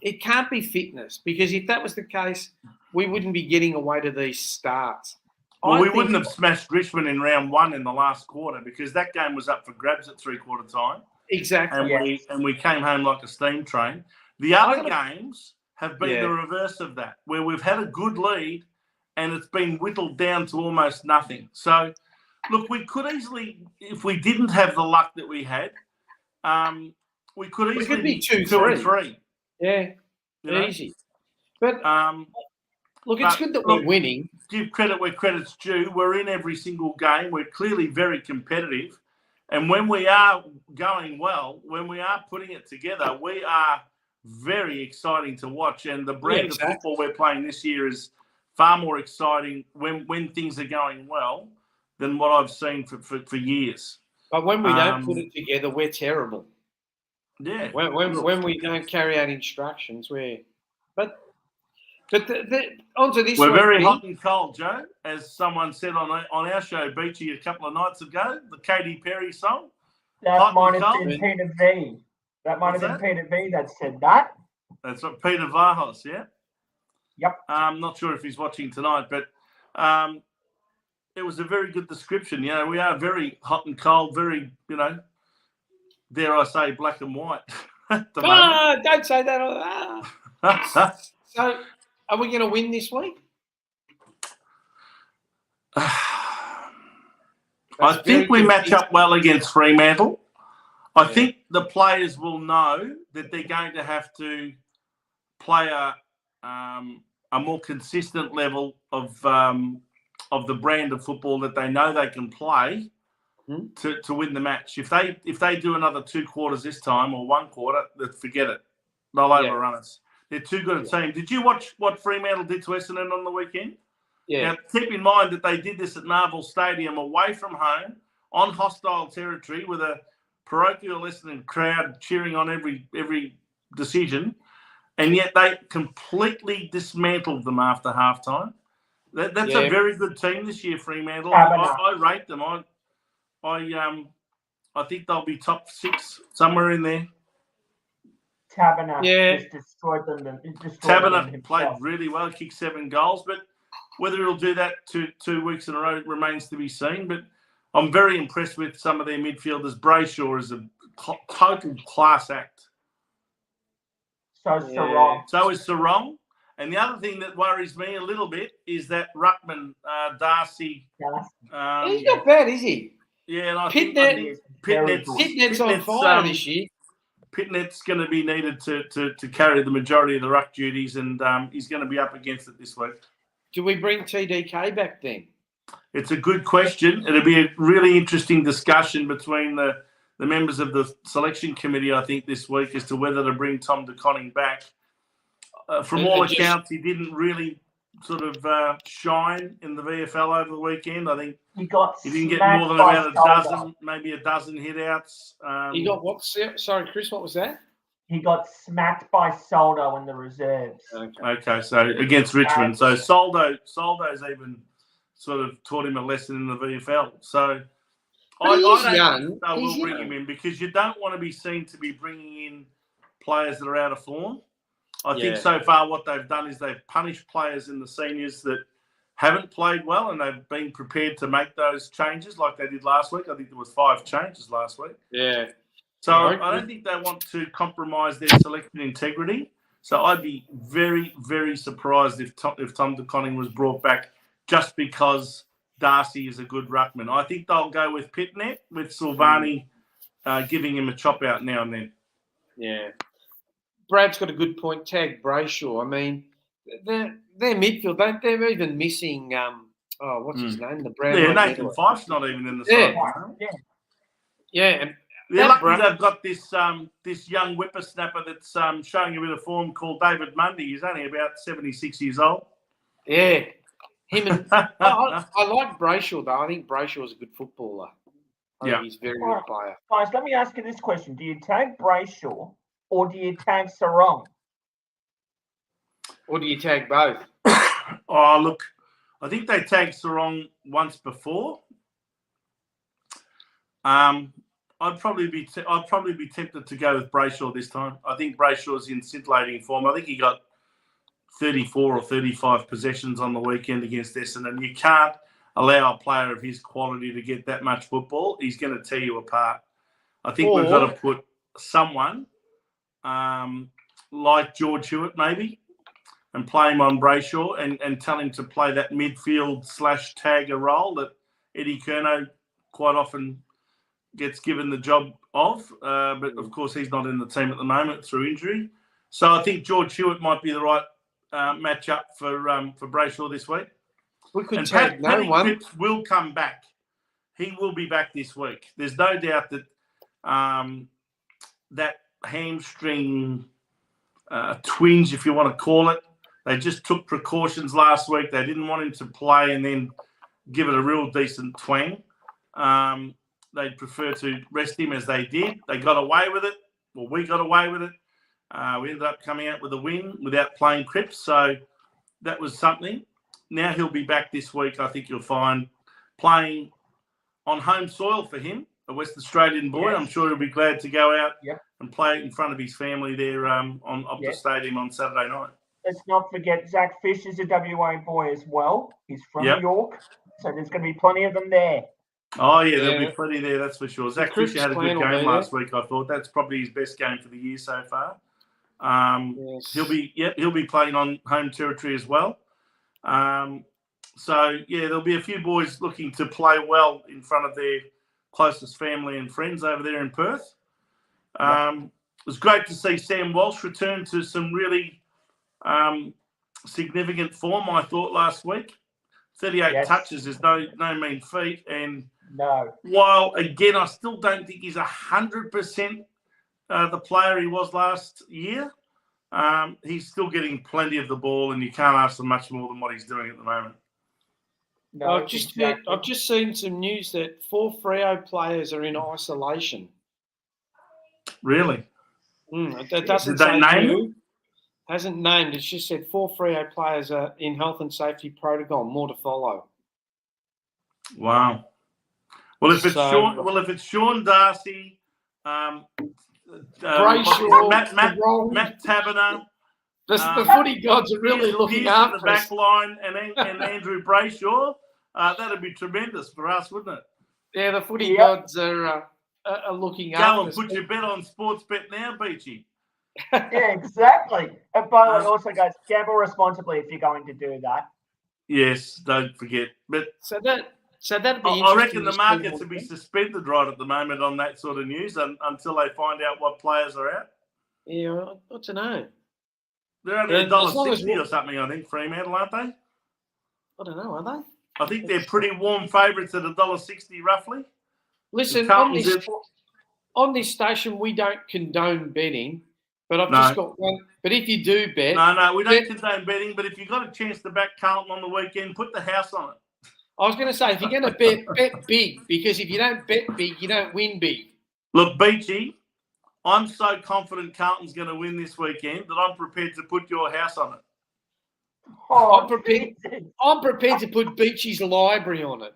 It can't be fitness, because if that was the case, we wouldn't be getting away to these starts. Well, we wouldn't have smashed Richmond in round 1 in the last quarter, because that game was up for grabs at 3/4 time. Exactly. And we came home like a steam train. The other games have been the reverse of that, where we've had a good lead and it's been whittled down to almost nothing. So, look, we could easily, if we didn't have the luck that we had, we could easily be 2 and 3. Yeah, easy. But look, it's good that we're winning. Give credit where credit's due. We're in every single game. We're clearly very competitive. And when we are going well, when we are putting it together, we are very exciting to watch. And the brand of football we're playing this year is far more exciting when things are going well than what I've seen for years. But when we don't put it together, we're terrible. Yeah. When we don't carry out instructions, But onto this. We're very hot and cold, Joe. As someone said on our show, Beachy, a couple of nights ago, the Katy Perry song. That might have been Peter V. That might have been Peter V. that said that. That's what Peter Vahos, yeah? Yep. I'm not sure if he's watching tonight, but it was a very good description. You know, we are very hot and cold, very, dare I say, black and white. Don't say that. So, are we going to win this week? I think we match up well against Fremantle. I think the players will know that they're going to have to play a more consistent level of the brand of football that they know they can play to win the match. If they do another 2 quarters this time or 1 quarter, forget it. They'll overrun us. They're too good a team. Did you watch what Fremantle did to Essendon on the weekend? Yeah. Now, keep in mind that they did this at Marvel Stadium away from home on hostile territory with a parochial Essendon crowd cheering on every decision, and yet they completely dismantled them after halftime. That's a very good team this year, Fremantle. I rate them. I think they'll be top 6, somewhere in there. Taberner just destroyed them. Taberner played really well, kicked 7 goals, but whether he'll do that two weeks in a row remains to be seen. But I'm very impressed with some of their midfielders. Brayshaw is a total class act. So is Sarong. So is Sarong. And the other thing that worries me a little bit is that Ruckman, Darcy. He's not bad, is he? Yeah, and I think Pitnet's on fire this year. Pitnet's going to be needed to carry the majority of the ruck duties, and he's going to be up against it this week. Do we bring TDK back then? It's a good question. It'll be a really interesting discussion between the members of the selection committee, I think, this week as to whether to bring Tom De Koning back. From all accounts, he didn't really sort of shine in the VFL over the weekend. I think he didn't get more than about maybe a dozen hit-outs. He got what? Sorry, Chris, what was that? He got smacked by Soldo in the reserves. Okay, so against Richmond. So Soldo's even sort of taught him a lesson in the VFL. So I don't think they will bring him in, because you don't want to be seen to be bringing in players that are out of form. I think so far what they've done is they've punished players in the seniors that haven't played well, and they've been prepared to make those changes like they did last week. I think there was 5 changes last week. Yeah. So I don't think they want to compromise their selection integrity. So I'd be very, very surprised if Tom De Koning was brought back just because Darcy is a good ruckman. I think they'll go with Pitnet, with Silvani giving him a chop out now and then. Yeah. Brad's got a good point. Tag Brayshaw. I mean, their midfield, they're even missing, what's his name? The Brown. Yeah, Nathan Fife's not even in the side. Yeah. Yeah, and they're lucky they've got this this young whippersnapper that's showing a bit of form called David Mundy. He's only about 76 years old. Yeah, him and I like Brayshaw though. I think Brayshaw is a good footballer. I think he's a very good player. Guys, let me ask you this question: do you tag Brayshaw or do you tag Sarong? Or do you tag both? Oh, look, I think they tagged Sarong once before. I'd probably be tempted to go with Brayshaw this time. I think Brayshaw's in scintillating form. I think he got 34 or 35 possessions on the weekend against Essendon. You can't allow a player of his quality to get that much football. He's going to tear you apart. I think we've got to put someone like George Hewitt maybe and play him on Brayshaw and tell him to play that midfield / tagger role that Eddie Curnow quite often gets given the job of. But, of course, he's not in the team at the moment through injury. So I think George Hewitt might be the right match-up for Brayshaw this week. We could tag no one. Cripps will come back. He will be back this week. There's no doubt that that hamstring twinge, if you want to call it, they just took precautions last week. They didn't want him to play and then give it a real decent twang. They'd prefer to rest him as they did. They got away with it. Well, we got away with it. We ended up coming out with a win without playing Cripps. So that was something. Now he'll be back this week. I think you'll find playing on home soil for him, a West Australian boy. Yes. I'm sure he'll be glad to go out and play in front of his family there on Optus Stadium on Saturday night. Let's not forget Zach Fish is a WA boy as well. He's from York, so there's going to be plenty of them there. Oh, yeah, there'll be plenty there, that's for sure. Zach Fisher had a good game last week, I thought. That's probably his best game for the year so far. He'll be playing on home territory as well. So, there'll be a few boys looking to play well in front of their closest family and friends over there in Perth. It was great to see Sam Walsh return to some really significant form, I thought, last week. 38 touches is no mean feat. And while, again, I still don't think he's 100% the player he was last year, he's still getting plenty of the ball, and you can't ask for much more than what he's doing at the moment. No, I've just seen some news that 4 Freo players are in isolation. Really? That doesn't Did they say name who. Hasn't named. It's just said 4 Freo players are in health and safety protocol. More to follow. Wow. Well, if it's Sean Darcy, Brayshaw, Matt Taberner, the footy gods are really looking after the back line, and Andrew Brayshaw, that'd be tremendous for us, wouldn't it? Yeah, the footy gods are looking after us. Go and put your bet on Sportsbet now, Beachy. Yeah, exactly. And by the way, also, guys, gamble responsibly if you're going to do that. Yes, don't forget. But so that'd be. I reckon the markets will be suspended right at the moment on that sort of news until they find out what players are out. Yeah, I don't know. They're only $1.60 or something, I think, Fremantle, aren't they? I don't know, are they? I think they're pretty warm favourites at $1.60 roughly. Listen, on this station, we don't condone betting. But I've just got one. But if you do bet... No, we don't condone betting. But if you've got a chance to back Carlton on the weekend, put the house on it. I was going to say, if you're going to bet big. Because if you don't bet big, you don't win big. Look, Beachy, I'm so confident Carlton's going to win this weekend that I'm prepared to put your house on it. Oh, I'm prepared to put Beachy's library on it.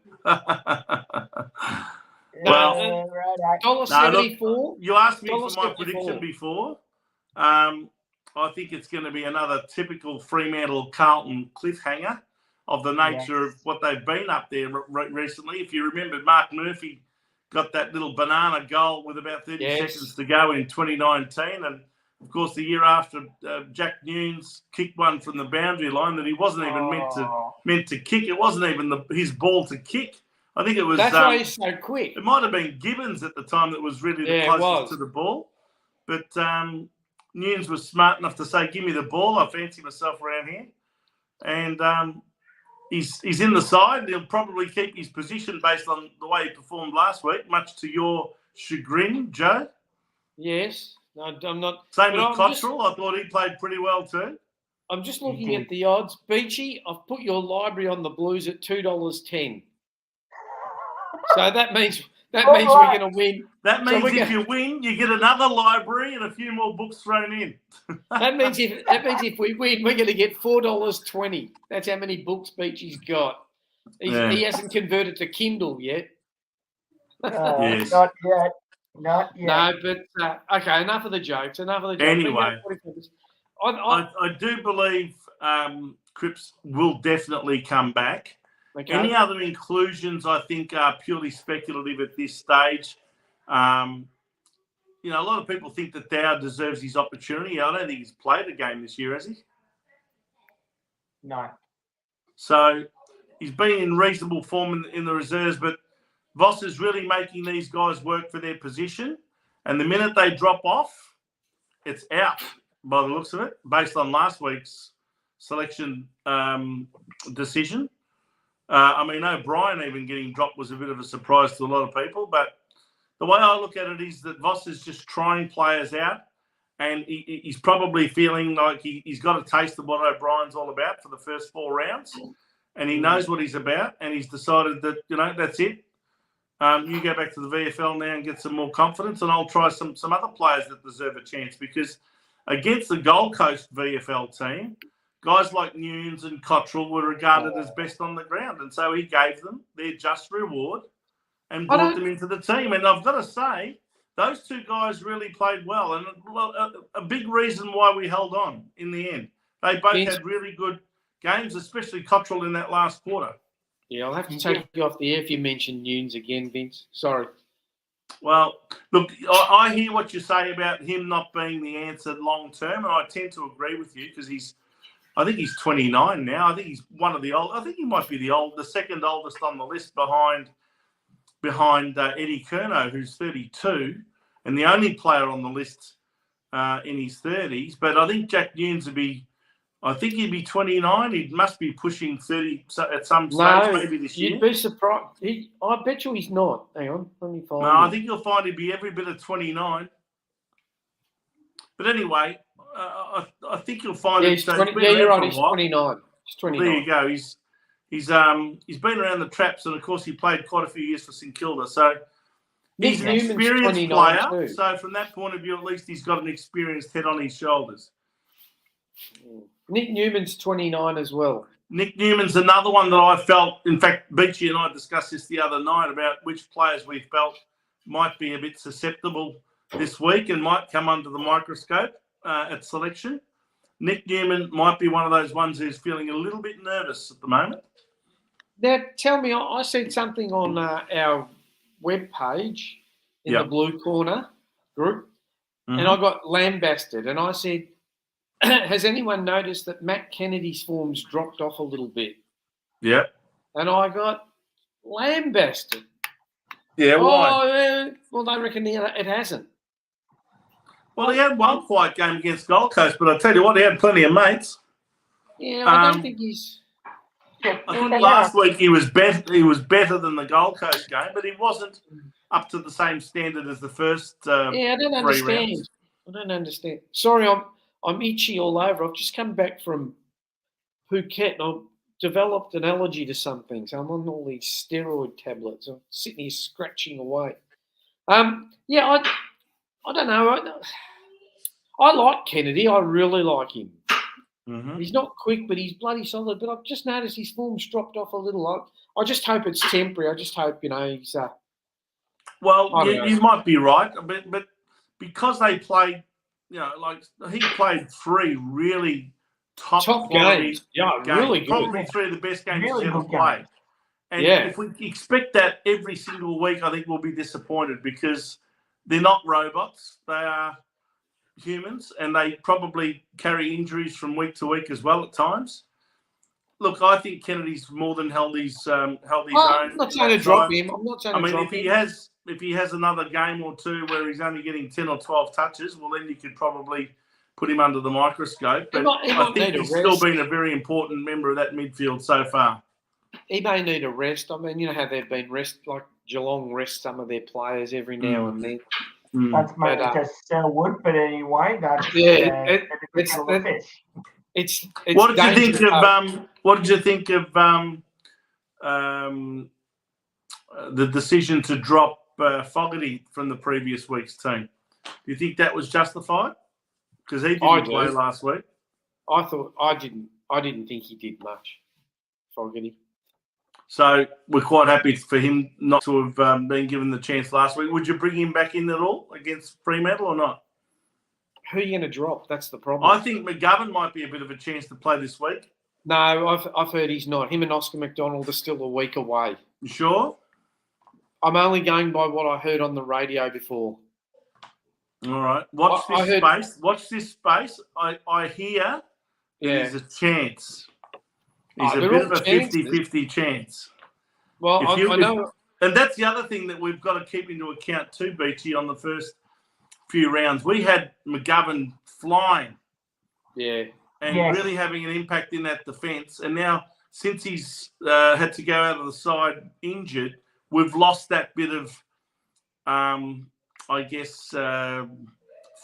$1.74. You asked me for my prediction before. I think it's going to be another typical Fremantle Carlton cliffhanger of the nature of what they've been up there recently. If you remember, Mark Murphy got that little banana goal with about 30 seconds to go in 2019. And, of course, the year after, Jack Nunes kicked one from the boundary line that he wasn't even meant to kick. It wasn't even his ball to kick. I think it was... That's why he's so quick. It might have been Gibbons at the time that was really the closest to the ball. But Nunes was smart enough to say, give me the ball. I fancy myself around here. And he's in the side. He'll probably keep his position based on the way he performed last week, much to your chagrin, Joe. Yes. No, I'm not. Same with Cottrell. I thought he played pretty well too. I'm just looking at the odds. Beachy, I've put your library on the Blues at $2.10. So that means we're going to win. That means if you win, you get another library and a few more books thrown in. that means if we win, we're going to get $4.20. That's how many books Beachy's got. He hasn't converted to Kindle yet. Yes. Not yet. No, but okay. Enough of the jokes. Anyway, I do believe Cripps will definitely come back. Okay. Any other inclusions, I think, are purely speculative at this stage. A lot of people think that Dow deserves his opportunity. I don't think he's played a game this year, has he? No. So he's been in reasonable form in the reserves, but Voss is really making these guys work for their position. And the minute they drop off, it's out by the looks of it, based on last week's selection decision. O'Brien even getting dropped was a bit of a surprise to a lot of people. But the way I look at it is that Voss is just trying players out, and he's probably feeling like he's got a taste of what O'Brien's all about for the first 4 rounds, and he knows what he's about, and he's decided that, that's it. You go back to the VFL now and get some more confidence, and I'll try some other players that deserve a chance, because against the Gold Coast VFL team, guys like Nunes and Cottrell were regarded as best on the ground, and so he gave them their just reward and brought them into the team. And I've got to say, those 2 guys really played well, and a big reason why we held on in the end. They both had really good games, especially Cottrell in that last quarter. Yeah, I'll have to take you off the air if you mention Nunes again, Vince. Sorry. Well, look, I hear what you say about him not being the answer long term, and I tend to agree with you, because I think he's 29 now. I think he's one of the old. I think he might be the second oldest on the list behind Eddie Curnow, who's 32, and the only player on the list in his 30s. But I think Jack Nunes would be. I think he'd be 29. He must be pushing 30 at some stage, maybe this year. You'd be surprised. I bet you he's not. Hang on, let me find. No, I think you'll find he'd be every bit of 29. But anyway, I think you'll find. Yeah, you're right. He's 29. He's 29. There you go. He's been around the traps, and of course he played quite a few years for St Kilda. So he's an experienced player. Too. So from that point of view, at least he's got an experienced head on his shoulders. Nick Newman's 29 as well. Nick Newman's another one that I felt. In fact, Beachy and I discussed this the other night about which players we felt might be a bit susceptible this week and might come under the microscope at selection. Nick Newman might be one of those ones who's feeling a little bit nervous at the moment. Now, tell me, I said something on our webpage in the Blue Corner group, and I got lambasted, and I said, has anyone noticed that Matt Kennedy's form's dropped off a little bit? Yeah. And I got lambasted. Yeah, why? Well, they reckon it hasn't. Well, he had one quiet game against Gold Coast, but I tell you what, he had plenty of mates. Yeah, I don't think he's. I think last week he was better. He was better than the Gold Coast game, but he wasn't up to the same standard as the first. I don't understand. Rounds. I don't understand. Sorry, I'm itchy all over. I've just come back from Phuket and I've developed an allergy to some things. I'm on all these steroid tablets. I'm sitting here scratching away. I don't know. I like Kennedy. I really like him. Mm-hmm. He's not quick, but he's bloody solid. But I've just noticed his form's dropped off a little. I just hope it's temporary. I just hope, he's... you might be right. But because they played... he played 3 really top games. Yeah, really good. Probably 3 of the best games he's ever played. And if we expect that every single week, I think we'll be disappointed because they're not robots. They are humans, and they probably carry injuries from week to week as well at times. Look, I think Kennedy's more than held his own. I'm not trying to drop him. I'm not trying to drop him. If he has another game or 2 where he's only getting 10 or 12 touches, well, then you could probably put him under the microscope. But I think he's still been a very important member of that midfield so far. may need a rest. I mean, you know how they've been like Geelong rest some of their players every now and then. That's maybe just Selwood, but anyway, that's It's what did you think of what did you think of the decision to drop Fogarty from the previous week's team? Do you think that was justified? Because he didn't play last week. I didn't think he did much, Fogarty. So we're quite happy for him not to have been given the chance last week. Would you bring him back in at all against Fremantle or not? Who are you going to drop? That's the problem. I think McGovern might be a bit of a chance to play this week. No, I've heard he's not. Him and Oscar McDonald are still a week away. You sure? I'm only going by what I heard on the radio before. All right. Watch this space. I hear there's a chance. There's a bit of a 50-50 chance. Well, I know. And that's the other thing that we've got to keep into account too, Beachy, on the first few rounds. We had McGovern flying. Yeah. And really having an impact in that defence. And now, since he's had to go out of the side injured, we've lost that bit of,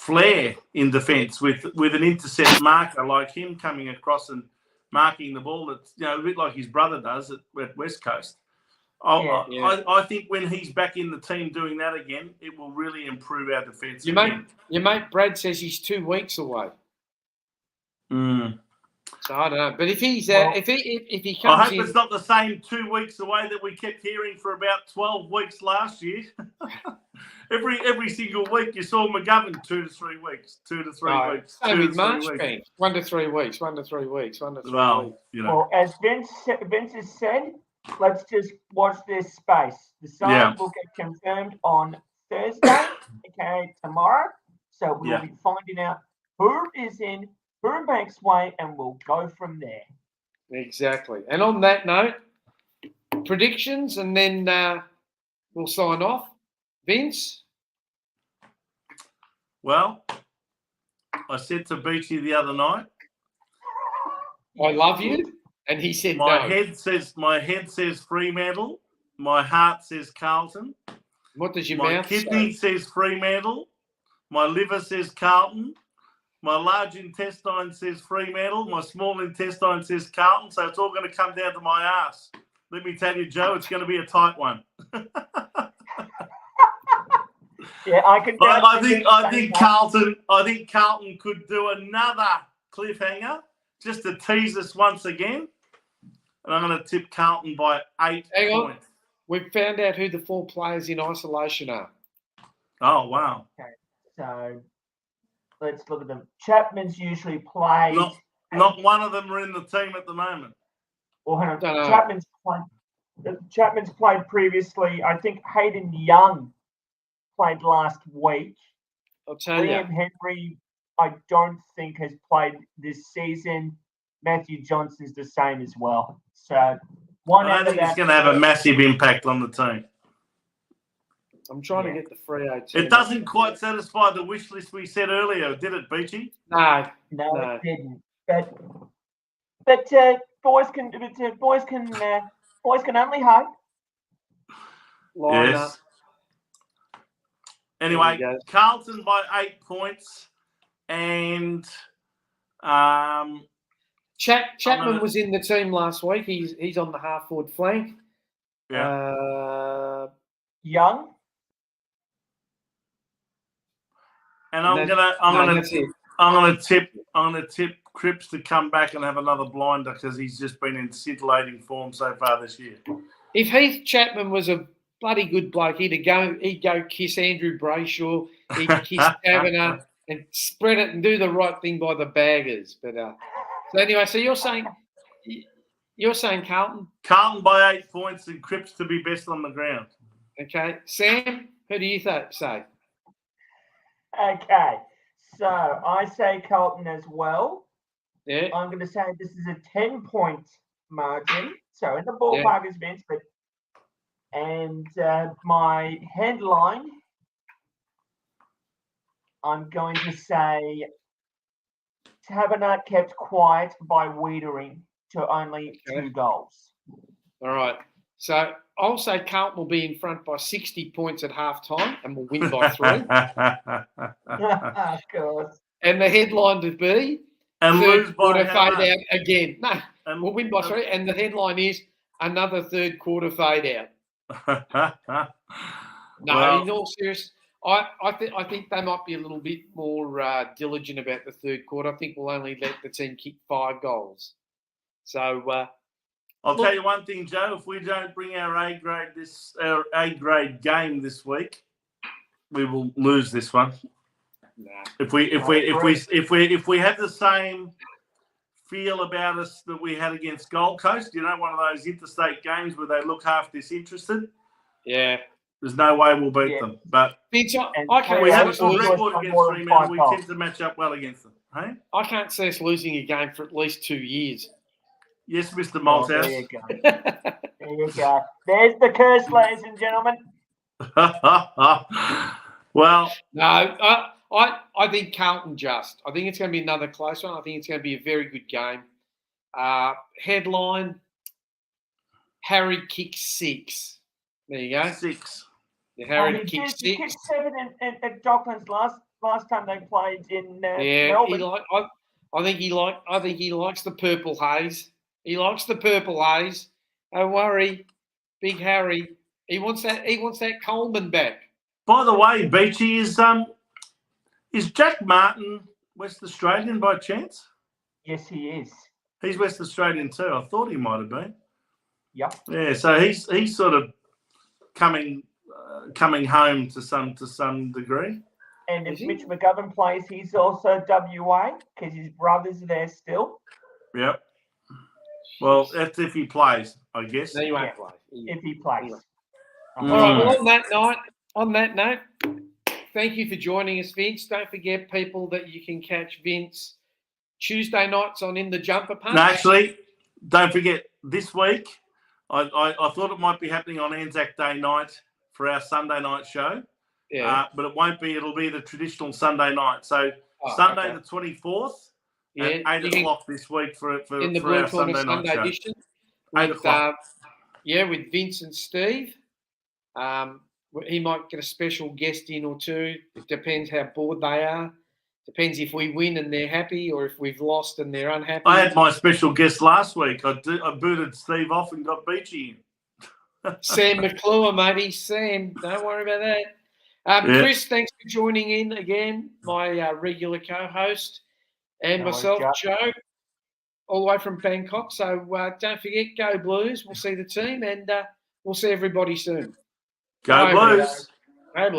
flair in defence with an intercept marker like him coming across and marking the ball. That's a bit like his brother does at West Coast. I think when he's back in the team doing that again, it will really improve our defence. Your mate Brad says he's 2 weeks away. So I don't know, but if he's if he comes, I hope it's not the same 2 weeks away that we kept hearing for about 12 weeks last year. every single week you saw McGovern 2 to 3 weeks, 2 to 3 weeks. Same with Marchbank, 1 to 3 weeks, 1 to 3 weeks, 1 to 3 weeks. Well, as Vince has said, let's just watch this space. The side will get confirmed on Thursday, okay, tomorrow. So we'll be finding out who is in Bank's way, and we'll go from there. Exactly. And on that note, predictions, and then we'll sign off. Vince? Well, I said to Beachy the other night, I love you, and he said my head says Fremantle, my heart says Carlton. What does your mouth say? My kidney says Fremantle, my liver says Carlton. My large intestine says Fremantle. My small intestine says Carlton. So it's all going to come down to my ass. Let me tell you, Joe, it's going to be a tight one. I think Carlton. I think Carlton could do another cliffhanger just to tease us once again. And I'm going to tip Carlton by 8 points. We've found out who the 4 players in isolation are. Oh wow! Okay, so. Let's look at them. Chapman's usually played. Not one of them are in the team at the moment. Well, hang on. Chapman's played previously. I think Hayden Young played last week. I'll tell you. Liam Henry, I don't think has played this season. Matthew Johnson's the same as well. So I don't think it's going to have a massive impact on the team. I'm trying to get the Freo team. It doesn't quite satisfy the wish list we said earlier, did it, Beachy? No, it didn't. But boys can only hope. Line up. Anyway, Carlton by 8 points, and Chapman was in the team last week. He's on the half forward flank. Yeah. Young. And I'm gonna tip Cripps to come back and have another blinder because he's just been in scintillating form so far this year. If Heath Chapman was a bloody good bloke, he'd go kiss Andrew Brayshaw, he'd kiss Kavanagh and spread it and do the right thing by the baggers. But so anyway, so you're saying Carlton? Carlton by 8 points and Cripps to be best on the ground. Okay, Sam, who do you say? Okay, so I say Carlton as well. Yeah. I'm going to say this is a 10-point margin. So in the ballpark is Vince, and my headline, I'm going to say Tabernacle kept quiet by Wiedering to only 2 goals. All right. So I'll say Carlton will be in front by 60 points at half-time and we'll win by 3. Of course. And the headline to be and lose by how much? out again. No, And we'll win by 3. And the headline is another third quarter fade out. No, well, in all seriousness, I think they might be a little bit more diligent about the third quarter. I think we'll only let the team kick 5 goals. So I'll tell you one thing, Joe. If we don't bring our A grade game this week, we will lose this one. Nah. If we have the same feel about us that we had against Gold Coast, one of those interstate games where they look half disinterested. Yeah. There's no way we'll beat them. But Vince, we have a good record against Fremantle. We tend to match up well against them. Hey? I can't see us losing a game for at least 2 years. Yes, Mr. Malthouse. There you go. There you go. There's the curse, ladies and gentlemen. Well, no, I think Carlton just. I think it's going to be another close one. I think it's going to be a very good game. Headline: Harry kicks 6. There you go. 6. Harry kicks 6. He kicked 7 at Docklands last time they played in Melbourne. I think he likes the purple haze. He likes the purple haze. Don't worry, Big Harry. He wants that Coleman back. By the way, Beachy, is Jack Martin West Australian by chance? Yes, he is. He's West Australian too. I thought he might have been. Yep. Yeah, so he's sort of coming home to some degree. And if Mitch McGovern plays, he's also WA because his brother's there still. Yep. Well, that's if he plays, I guess. No, he won't play. If he plays. All right, well, on that note, thank you for joining us, Vince. Don't forget, people, that you can catch Vince Tuesday nights on In the Jumper Punch. No, actually, don't forget, this week, I thought it might be happening on Anzac Day night for our Sunday night show. Yeah. But it won't be. It'll be the traditional Sunday night. So Sunday the 24th at 8 o'clock this week for in the our Sunday night show. Edition 8 o'clock. With Vince and Steve. He might get a special guest in or two. It depends how bored they are. Depends if we win and they're happy or if we've lost and they're unhappy. I had my special guest last week. I booted Steve off and got Beachy in. Sam McClure, matey. Sam, don't worry about that. Chris, thanks for joining in again, my regular co-host, and myself, Joe, all the way from Bangkok. So don't forget, go Blues. We'll see the team and we'll see everybody soon. Go Blues. Go Blues.